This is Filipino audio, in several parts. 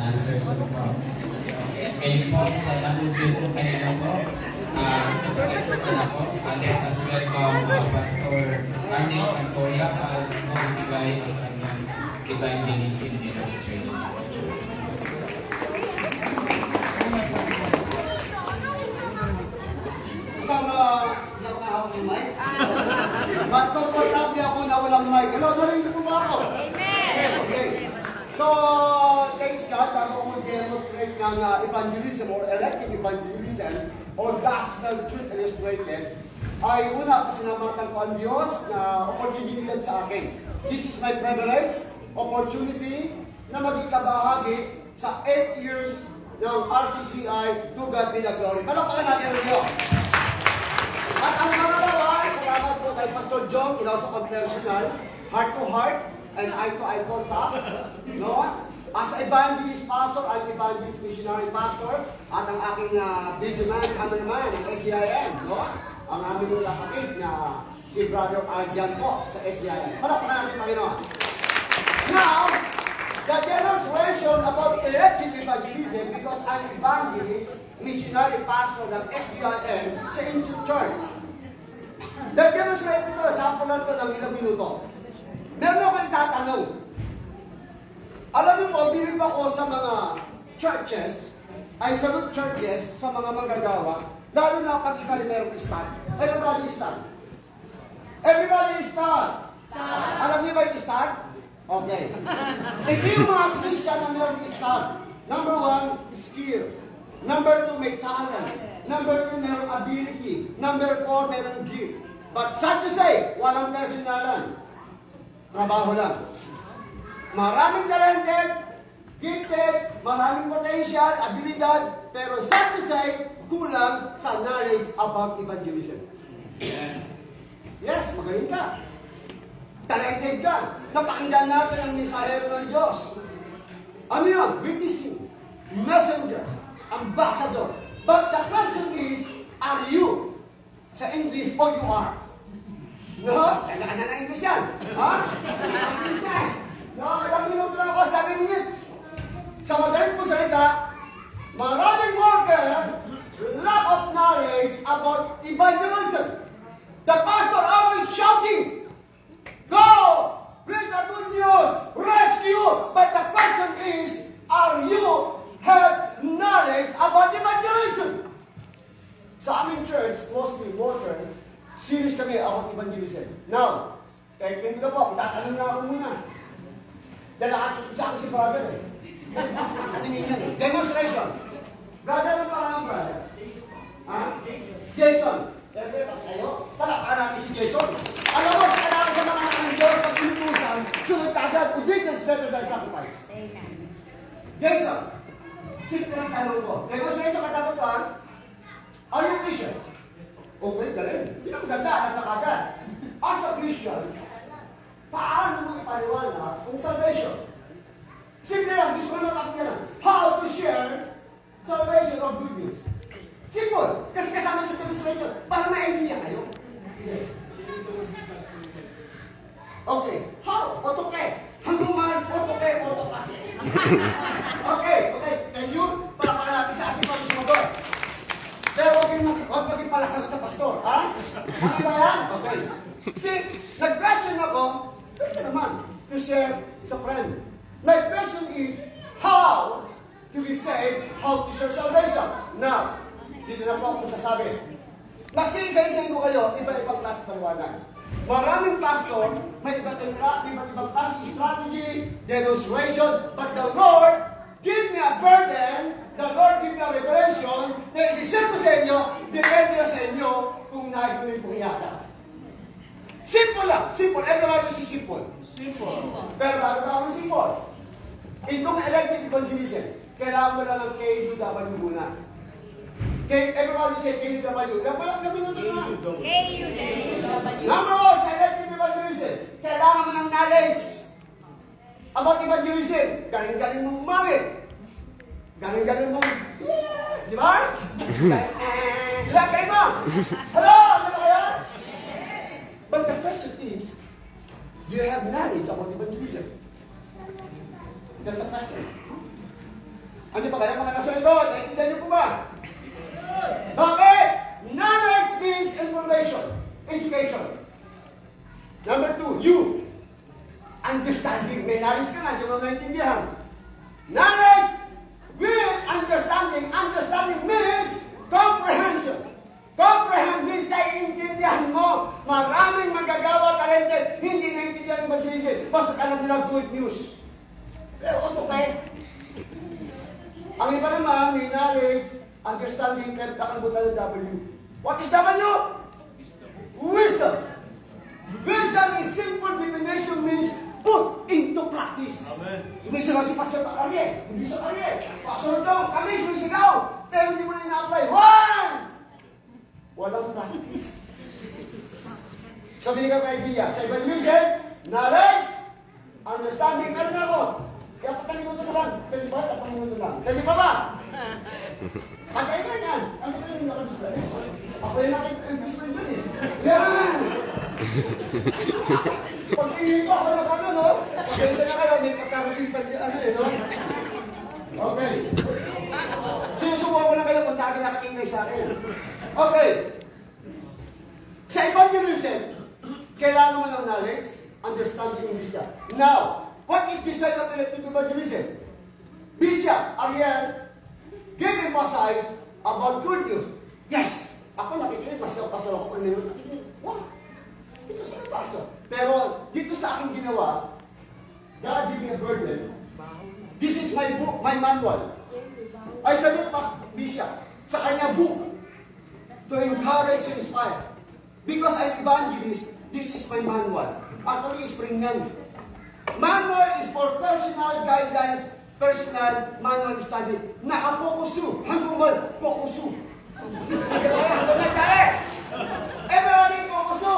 answer sa po. Kayo po sa nag-review po kanina po. Ito po na po. Let us welcome Pastor Arnie Antoya para mag-ibigay ang kanyang evangelism demonstration. Sama nakakahawak ng mic? Mas komportable ako na walang mic. Hello, narinig po ba ako? Amen! Okay. So, thanks God, ako mag-demonstrate ng evangelism or elective evangelism or gospel truth illustrated ay una, pasalamatan ko ang Diyos na opportunity sa akin. This is my privilege, opportunity na maging kabahagi sa 8 years ng RCCI. To God be the glory. Palakpakan natin ang Diyos. At ang pangalawa, salamat po kay Pastor John, sa confessional, heart to heart, and eye-to-eye contact. No? As a evangelist pastor, I'm evangelist missionary pastor, at ang aking video man, cameraman, ng SDIN, no? Ang aming kapatid na si Brother Arjan po sa SDIN. Palakpakan natin, Panginoon. Now, the demonstration about elective evangelism, because I'm evangelist, missionary pastor ng SDIN sa Inchurch Church. The demonstration ito, sample lang ito ng ilang minuto. Meron ako itatanong. Alam niyo po, bilib ako sa mga churches, ay sagot churches sa mga manggagawa, lalo na pag ikali merong stand. Everybody stand. Everybody stand. Stand. Alam niyo ba yung stand? Okay. Ito yung mga Christian na merong stand. Number 1, skill. Number 2, may talent. Number 3, merong ability. Number 4, merong gift. But sad to say, walang personalan. Trabaho lang. Maraming talented, gifted, maraming potential, abilidad, pero sad to say, kulang sa knowledge about evangelism. Yes, magaling ka. Talented ka. Napakinggan natin ang mensahero ng Diyos. Ano yun? Witnessing, messenger, ambassador. But the question is, are you? Sa English, or you are? No? Kanya-kanya na English yan. Ha? English yan. No, ilang minuto lang ako, 7 minutes. Sa madaling po salita, maraming worker, lack of knowledge about evangelism. The pastor always shouting, go! Bring the good news! Rescue! But the question is, are you have knowledge about evangelism? Sa aming church, mostly worker, serious kami about evangelism. Now, kahit hindi na po, tatanong na ako muna. Dahil nakakita sa akin si brother eh. Ano yun eh? Demonstration. Brother, ano pa ang brother? Ha? Jason. Kayo? Talakpan natin si Jason. Alam mo, sa kailangan sa mga anak ng Diyos, pag inutusan, sunod ka agad, obedience is better than sacrifice. Amen. Jason, simple ang tanong ko. Demonstration kataputan, are you Christian? Okay, galing. Hindi ang ganda at nakagad. As a Christian, paano mo ipaliwanag kung salvation? Simple lang, gusto ko lang lang. How to share salvation of good news. Simple. Kasi kasama sa demonstration. Para ma-idea kayo. Okay. How? Otoke. Hangguman, otoke, otoka. Okay. Can you? Palakpakan natin sa ating pag-sumador. Pero huwag maging palasagot sa pastor. Ha? Ano ba yan? Okay. See, nag-question ako, ito naman, to share sa friend. My question is, how to be saved, how to share salvation? Now, dito na po ako sasabi. Maski isa-isahin ko kayo, iba-ibang klase paliwanag. Maraming pastor, may iba't ibang klase strategy, demonstration, but the Lord give me a burden, the Lord give me a revelation, na isi-share ko sa inyo, depende na sa inyo kung nais mo yung pangiyata. Simple lang. Simple. Everybody say simple. Simple. Pero bago na ako simple. Itong elective evangelism, kailangan mo lang ng KUW muna. Everybody say KUW. Yan pala, nabinuto na. KUW. Number 1, sa elective evangelism, kailangan mo ng knowledge about evangelism. Galing-galing mong umamit. Galing-galing mong... Di ba? Ilang kayo mo? Hello! Ano ba kaya? But the question is, do you have knowledge about evangelism? That's a question. Ano ba kaya mga nasa likod? Naintindihan niyo po ba? Bakit? Knowledge means information, education. Number 2, you. Understanding. May knowledge ka na, di mo naintindihan. Knowledge with understanding. Understanding means comprehension. Comprehend means naiintindihan mo. Maraming magagawa talented, hindi naiintindihan mo masisi. Basta ka lang nila do it news. Pero ano kayo? Ang iba naman, may knowledge, understanding, pero nakalimutan ng W. What is W? Wisdom. Wisdom is simple definition means put into practice. Amen. Sumisigaw si Pastor Ariel. Hindi sa Ariel. Pastor daw, kami sumisigaw. Pero hindi mo na ina-apply. Walang practice. So, binigyan ko idea. Sa evaluation, knowledge, understanding, ano na ako? Kaya pagkalimutan na lang. Pwede ba? Pagkalimutan lang. Pwede pa ba? Pagkain na yan. Ano ba yung nakadisplay? Ako yung nakadisplay dun eh. Yan! Pag pinili ko ako na kano, no? Pagkain na kayo, may pagkarating pa ano eh, no? Okay. Sinusubukan ko na kayo kung tayo nakatingay sa akin. Okay. Sa evangelism, kailangan mo ng knowledge, understanding, and wisdom. Now, what is the sign of elective evangelism? Bishop Ariel gave emphasize about good news. Yes! Ako nakikinig, mas kapasal ako kung nila nakikinig. Wow! Dito sa pastor. Pero dito sa aking ginawa, God give me a burden. This is my book, my manual. I said it past Bishop sa kanya book to encourage and inspire. Because I'm evangelist, this is my manual. Actually, spring yan. Manual is for personal guidance, personal manual study. Nakapokusu. Hanggang mal, pokusu. Hanggang nagkari. Everybody, pokusu.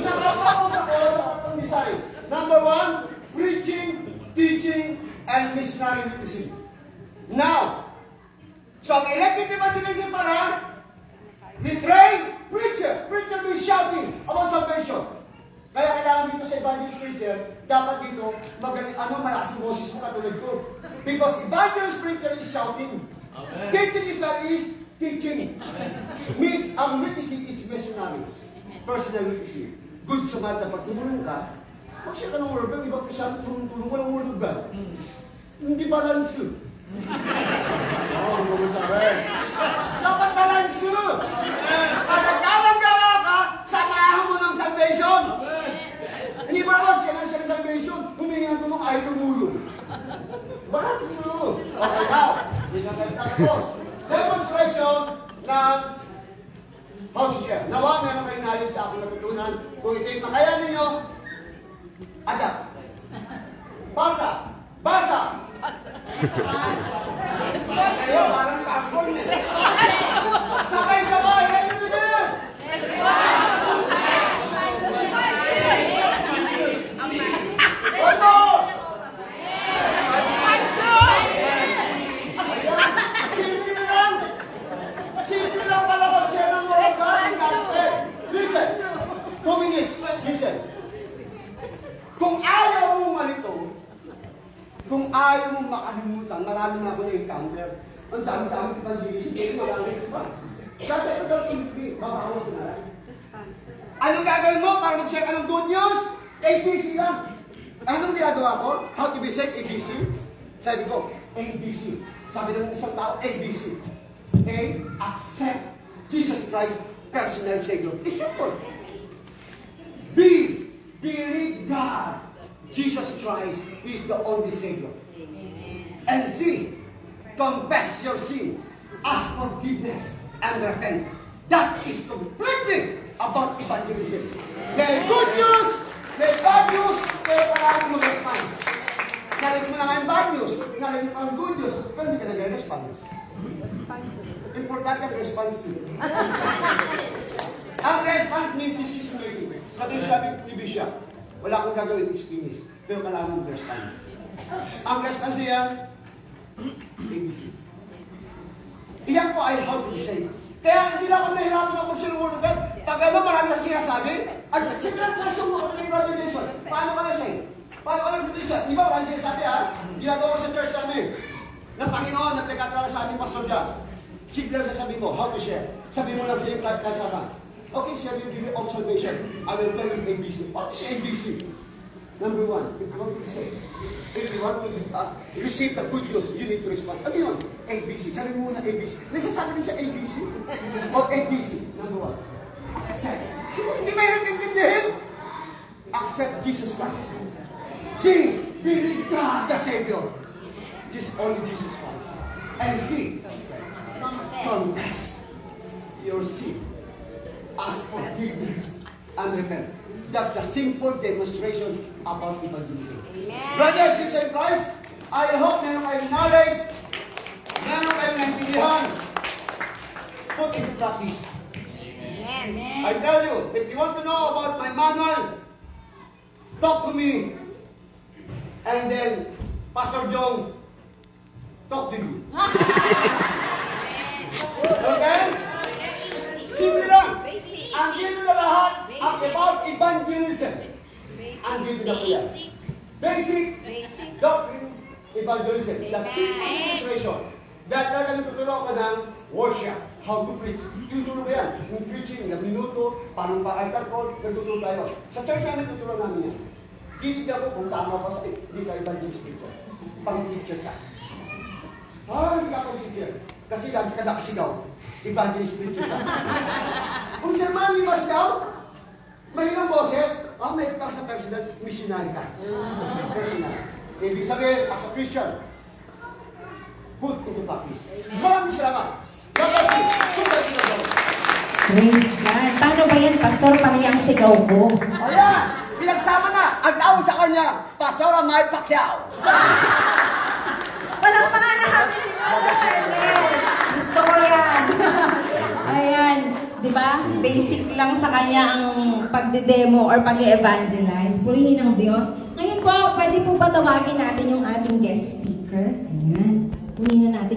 Nakapokus ako sa atong design. Number 1, preaching, teaching, and missionary witnessing. Now, so ang elective evangelism para, we train preacher. Preacher means shouting about salvation. Kaya kailangan dito sa evangelist preacher, dapat dito magaling, malakas ang boses mo katulad ko. Because evangelist preacher is shouting. Amen. Teaching is that is teaching. Means ang witnessing is missionary. Personal witnessing. Good Samaritan, pag tumulong ka, huwag siya ka ng word, iba ko siya tulong walang word ka. Hindi balanse. Dapat balanse. Kaya gawa ka, samahan mo ng salvation. Hindi ba ba siya ng salvation? Humingi ng tulong, ayaw tumulong. Balanse. Okay, now. Sige nga tapos. Demonstration ng house share. Nawa, meron kayo knowledge sa aking natutunan. Kung ito yung makaya ninyo, adapt. Basa. Basa. Kayo, parang kapon eh. Sabay-sabay, yan yung din. Ano? Simple lang. Simple lang pala mag-share ng mga sa ating gospel. Listen. 2 minutes. Listen. Kung ayaw mo malito, kung ayaw mong makalimutan, marami na ako na-encounter. Ang dami-dami evangelism, marami pa. Kasi ito daw TV, babawa ko na lang. Anong gagawin mo para mag-share ka ng good news? ABC lang. Anong ginagawa ko? How to be saved? ABC? Sabi ko, ABC. Sabi ng isang tao, ABC. A, accept Jesus Christ, personal Savior. It's simple. B, believe God. Jesus Christ is the only Savior. And C, confess your sin, ask forgiveness, and repent. That is completely about evangelism. May good news, may bad news, pero parang mo response. Narinig mo na nga yung bad news, narinig mo ang good news, pero hindi ka nag-response. Importante ang response. Ang response means decision making. Kasi sabi ni Bishop, wala akong gagawin, it's finished. Pero kailangan mong response. Ang response niya, ABC. Iyan po ay how to be saved. Kaya hindi na ako nahirapan ako sa Word of God. Pag ano, marami na sinasabi, at sige lang na sa mga congratulations. Paano ka na-save? Paano ka na-save? Di ba, wala sinasabi ha? Ginagawa ko sa church namin. ng Panginoon na pinagkakala sa ating Pastor John. Simple lang sasabihin mo, how to share. Sabihin mo lang sa iyong kasama. Okay, sir, you give me observation. I will tell you ABC. What is ABC? Number one, if you want to say, if you want to receive the good news, you need to respond. Ano yun? ABC. Sabi mo muna ABC. Nasasabi din sa ABC? O ABC. Number one. Second. Sino hindi mayroon intindihin? Accept Jesus Christ. Believe God the Savior. Just only Jesus Christ. And see, confess your sin. Ask forgiveness and repent. That's the simple demonstration about evangelism. Amen. Brothers, sisters in Christ, I hope meron kayong knowledge, meron kayong naintindihan. Put into practice. Amen. I tell you, if you want to know about my manual, talk to me. And then, Pastor Jong, talk to you. Okay? Simple lang. Ang dito na lahat, ang about evangelism. Ang dito na po yan. Basic doctrine evangelism. The simple illustration. That talagang tutulong ka ng worship. How to preach. Tutulong ka yan. Yung preaching, ng minuto, paano pa-altar call, nagtutulong tayo. Sa church namin, tutulong namin yan. Hindi ako kung tama pa sa hindi ka evangelist ko. Pang-teacher ka. Hindi ka pang-teacher. Kasi lagi ka nakasigaw. Evangelist preacher ka. Kung sermon may masigaw, may ilang boses, may kitang sa personal, missionary ka. Personal. Ibig sabihin, as a Christian, put into practice. Maraming salamat. God bless you. Super sigaw. Praise God. Paano ba yan, Pastor? Parehang sigaw ko. Ayan! Pinagsama na! Ang tawag sa kanya, Pastor Amay Pacquiao. Walang pangalan natin si Pastor. Gusto ko yan. Ayan. Di ba? Basic lang sa kanya ang pagde-demo or pag-evangelize. Purihin ng Diyos. Ngayon po, pwede po ba tawagin natin yung ating guest speaker? Ayan. Kunin na natin.